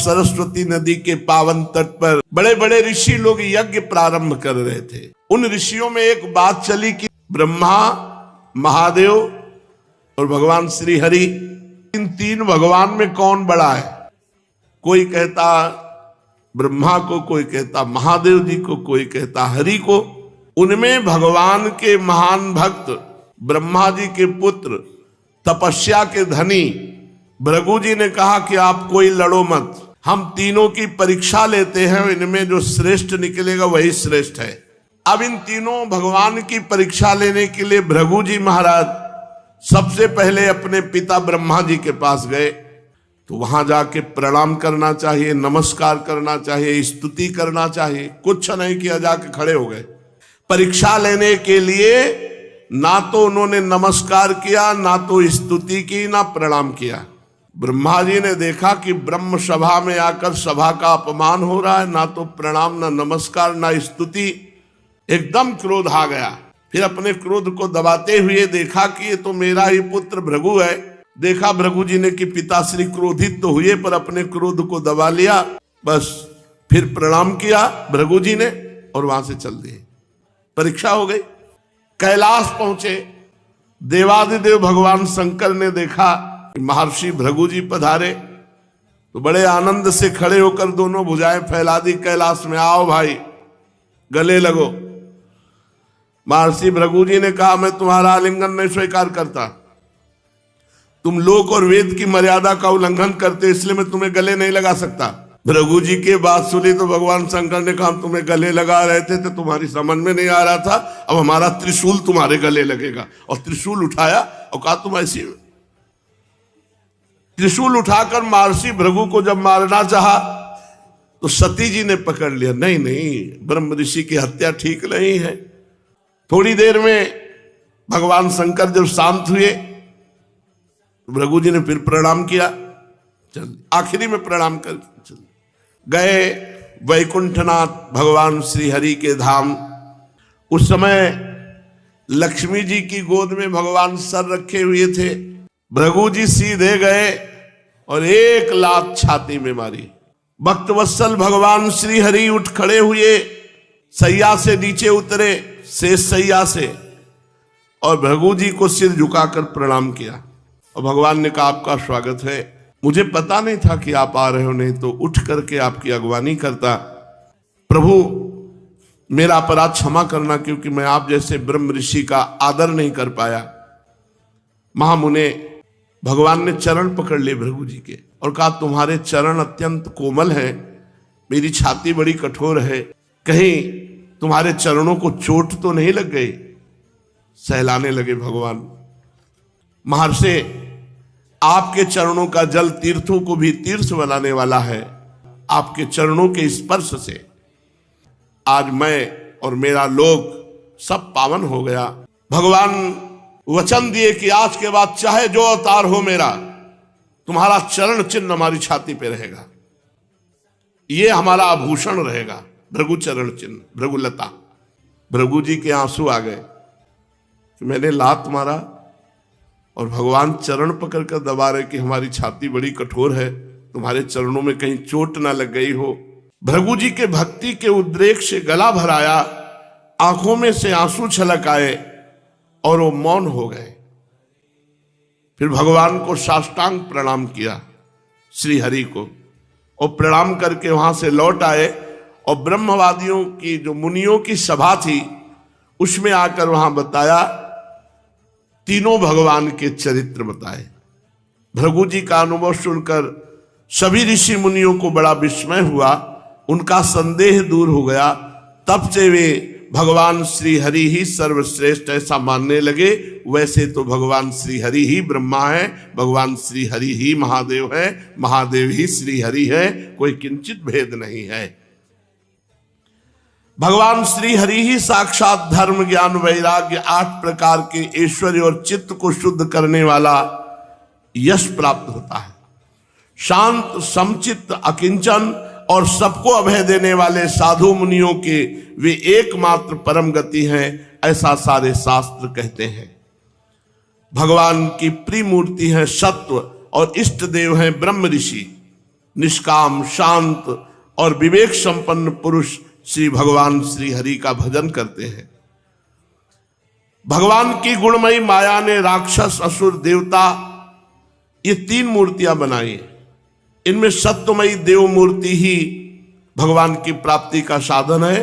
सरस्वती नदी के पावन तट पर बड़े बड़े ऋषि लोग यज्ञ प्रारंभ कर रहे थे। उन ऋषियों में एक बात चली कि ब्रह्मा, महादेव और भगवान श्री हरि, इन तीन भगवान में कौन बड़ा है। कोई कहता ब्रह्मा को, कोई कहता महादेव जी को, कोई कहता हरि को। उनमें भगवान के महान भक्त ब्रह्मा जी के पुत्र, तपस्या के धनी भृगु जी ने कहा कि आप कोई लड़ो मत, हम तीनों की परीक्षा लेते हैं, इनमें जो श्रेष्ठ निकलेगा वही श्रेष्ठ है। अब इन तीनों भगवान की परीक्षा लेने के लिए भृगु जी महाराज सबसे पहले अपने पिता ब्रह्मा जी के पास गए। तो वहां जाके प्रणाम करना चाहिए, नमस्कार करना चाहिए, स्तुति करना चाहिए, कुछ नहीं किया, जाके खड़े हो गए। परीक्षा लेने के लिए ना तो उन्होंने नमस्कार किया, ना तो स्तुति की, ना प्रणाम किया। ब्रह्मा जी ने देखा कि ब्रह्म सभा में आकर सभा का अपमान हो रहा है, ना तो प्रणाम, ना नमस्कार, ना स्तुति। एकदम क्रोध आ गया। फिर अपने क्रोध को दबाते हुए देखा कि ये तो मेरा ही पुत्र भृगु है। देखा भृगु जी ने कि पिताश्री क्रोधित तो हुए पर अपने क्रोध को दबा लिया। बस फिर प्रणाम किया भृगु जी ने और वहां से चल दिए। परीक्षा हो गई। कैलाश पहुंचे। देवादिदेव भगवान शंकर ने देखा महर्षि भृगु जी पधारे तो बड़े आनंद से खड़े होकर दोनों भुजाएं फैला दी कैलाश में, आओ भाई गले लगो। महर्षि भृगु जी ने कहा मैं तुम्हारा आलिंगन नहीं स्वीकार करता, तुम लोक और वेद की मर्यादा का उल्लंघन करते, इसलिए मैं तुम्हें गले नहीं लगा सकता। भृगु जी की बात सुनी तो भगवान शंकर ने कहा तुम्हें गले लगा रहे थे तो तुम्हारी समझ में नहीं आ रहा था, अब हमारा त्रिशूल तुम्हारे गले लगेगा। और त्रिशूल उठाया और कहा तुम ऐसी। त्रिशूल उठाकर महर्षि भृगु को जब मारना चाहा तो सती जी ने पकड़ लिया। नहीं नहीं, ब्रह्म ऋषि की हत्या ठीक नहीं है। थोड़ी देर में भगवान शंकर जब शांत हुए भृगु जी ने फिर प्रणाम किया। चल आखिरी में प्रणाम कर चल गए वैकुंठनाथ भगवान श्री हरि के धाम। उस समय लक्ष्मी जी की गोद में भगवान सर रखे हुए थे। भृगु जी सीधे गए और एक लात छाती में मारी। भक्तवत्सल भगवान श्री हरि उठ खड़े हुए, सैया से नीचे उतरे, शेष सैया से, और भृगु जी को सिर झुकाकर प्रणाम किया। और भगवान ने कहा आपका स्वागत है, मुझे पता नहीं था कि आप आ रहे हो, नहीं तो उठ करके आपकी अगवानी करता। प्रभु मेरा अपराध क्षमा करना, क्योंकि मैं आप जैसे ब्रह्म ऋषि का आदर नहीं कर पाया। महामुने भगवान ने चरण पकड़ लिए भृगु जी के और कहा तुम्हारे चरण अत्यंत कोमल हैं, मेरी छाती बड़ी कठोर है, कहीं तुम्हारे चरणों को चोट तो नहीं लग गई। सहलाने लगे भगवान। महर्षि आपके चरणों का जल तीर्थों को भी तीर्थ बनाने वाला है। आपके चरणों के स्पर्श से आज मैं और मेरा लोक सब पावन हो गया। भगवान वचन दिए कि आज के बाद चाहे जो अवतार हो मेरा, तुम्हारा चरण चिन्ह हमारी छाती पे रहेगा, ये हमारा आभूषण रहेगा। भृगु चरण चिन्ह, भृगुलता। भृगु जी के आंसू आ गए कि मैंने लात मारा और भगवान चरण पकड़ कर दबा रहे कि हमारी छाती बड़ी कठोर है, तुम्हारे चरणों में कहीं चोट ना लग गई हो। भृगु जी के भक्ति के उद्रेक से गला भराया, आंखों में से आंसू छलक आए और वो मौन हो गए। फिर भगवान को साष्टांग प्रणाम किया श्री हरि को, और प्रणाम करके वहां से लौट आए और ब्रह्मवादियों की जो मुनियों की सभा थी उसमें आकर वहां बताया, तीनों भगवान के चरित्र बताए। भृगु जी का अनुभव सुनकर सभी ऋषि मुनियों को बड़ा विस्मय हुआ, उनका संदेह दूर हो गया। तब से वे भगवान श्री हरि ही सर्वश्रेष्ठ ऐसा मानने लगे। वैसे तो भगवान श्री हरि ही ब्रह्मा है, भगवान श्री हरि ही महादेव है, महादेव ही श्री हरि है, कोई किंचित भेद नहीं है। भगवान श्री हरि ही साक्षात धर्म ज्ञान वैराग्य 8 प्रकार के ऐश्वर्य और चित्त को शुद्ध करने वाला यश प्राप्त होता है। शांत समचित्त अकिंचन और सबको अभय देने वाले साधु मुनियों के वे एकमात्र परम गति हैं, ऐसा सारे शास्त्र कहते हैं। भगवान की प्रिय मूर्ति है सत्व और इष्ट देव हैं ब्रह्म ऋषि। निष्काम, शांत और विवेक संपन्न पुरुष श्री भगवान श्री हरि का भजन करते हैं। भगवान की गुणमयी माया ने राक्षस, असुर, देवता ये 3 मूर्तियां बनाई। इनमें सत्वमयी देव मूर्ति ही भगवान की प्राप्ति का साधन है।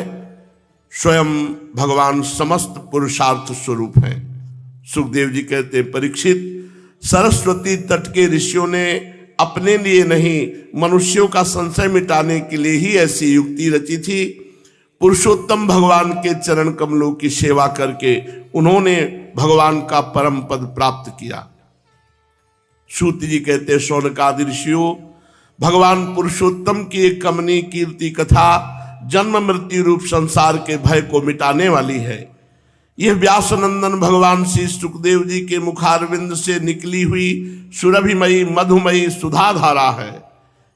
स्वयं भगवान समस्त पुरुषार्थ स्वरूप हैं। सुखदेव जी कहते हैं, परीक्षित, सरस्वती तट के ऋषियों ने अपने लिए नहीं, मनुष्यों का संशय मिटाने के लिए ही ऐसी युक्ति रची थी। पुरुषोत्तम भगवान के चरण कमलों की सेवा करके उन्होंने भगवान का परम पद प्राप्त किया। सूत जी कहते, शौनकादि ऋषियों, भगवान पुरुषोत्तम की एक कमनीय कीर्ति कथा जन्म मृत्यु रूप संसार के भय को मिटाने वाली है। यह व्यासनंदन भगवान श्री सुखदेव जी के मुखारविंद से निकली हुई सुरभिमयी मधुमयी सुधाधारा है।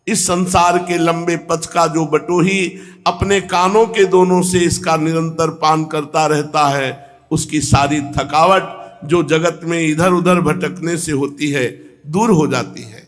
इस संसार के लंबे पथ का जो बटोही अपने कानों के दोनों से इसका निरंतर पान करता रहता है, उसकी सारी थकावट जो जगत में इधर उधर भटकने से होती है, दूर हो जाती है।